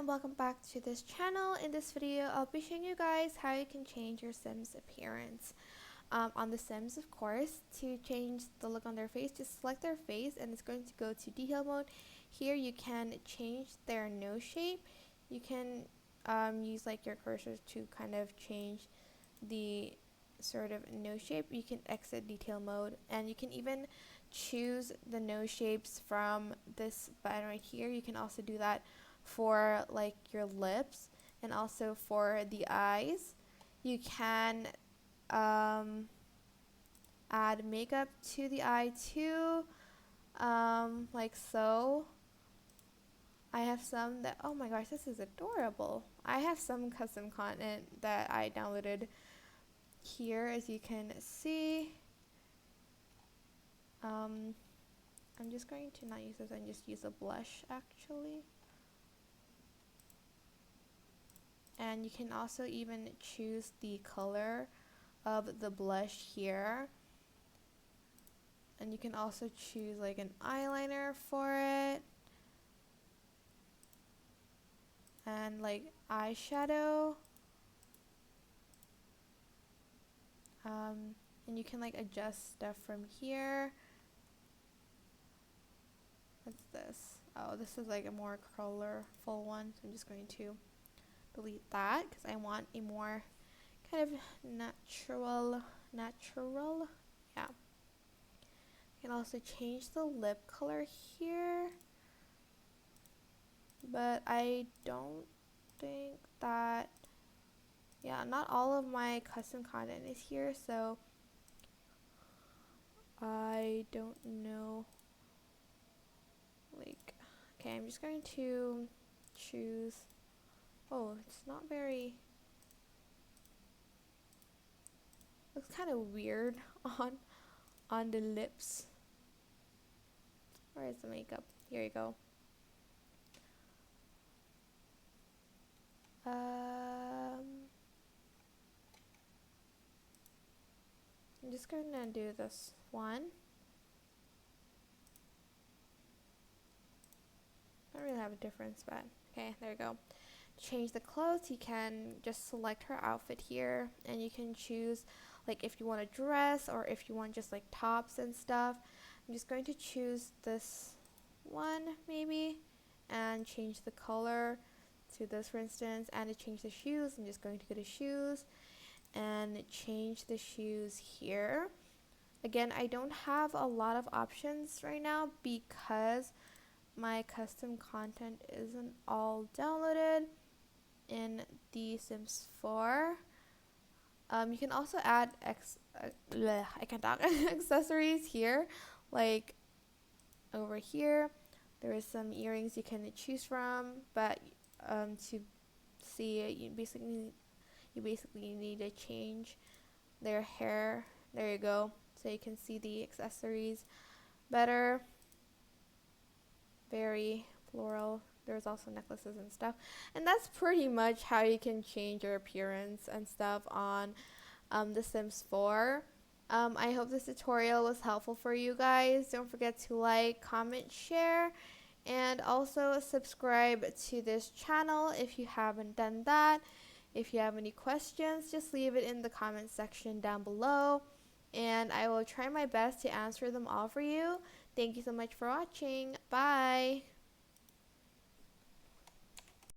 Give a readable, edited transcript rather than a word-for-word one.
and welcome back to this channel. In this video, I'll be showing you guys how you can change your Sims appearance. On the Sims, of course, to change the look on their face, just select their face and it's going to go to detail mode. Here you can change their nose shape. You can use like your cursor to kind of change the sort of nose shape. You can exit detail mode and you can even choose the nose shapes from this button right here. You can also do that for like your lips and also for the eyes. You can add makeup to the eye too, like so. I have some that, oh my gosh, this is adorable. I have some custom content that I downloaded here, as you can see. I'm just going to not use this and just use a blush actually. And you can also even choose the color of the blush here. And you can also choose like an eyeliner for it. And like eyeshadow. And you can like adjust stuff from here. What's this? Oh, this is like a more colorful one. So I'm just going to delete that because I want a more kind of natural. Yeah. You can also change the lip color here, but I don't think that, yeah, not all of my custom content is here, so I don't know. Like, okay, I'm just going to choose. Oh, it's not very, looks kind of weird on the lips. Where is the makeup? Here you go. I'm just going to do this one. I don't really have a difference, but okay, there you go. Change the clothes, you can just select her outfit here and you can choose like if you want a dress or if you want just like tops and stuff. I'm just going to choose this one maybe and change the color to this for instance, and to change the shoes I'm just going to go to shoes and change the shoes here. Again, I don't have a lot of options right now because my custom content isn't all downloaded in The Sims 4. You can also add I can't talk accessories here, like over here. There is some earrings you can choose from, but to see it, you basically need to change their hair. There you go, so you can see the accessories better. Very floral. There's also necklaces and stuff, and that's pretty much how you can change your appearance and stuff on The Sims 4. I hope this tutorial was helpful for you guys. Don't forget to like, comment, share, and also subscribe to this channel if you haven't done that. If you have any questions, just leave it in the comment section down below, and I will try my best to answer them all for you. Thank you so much for watching. Bye!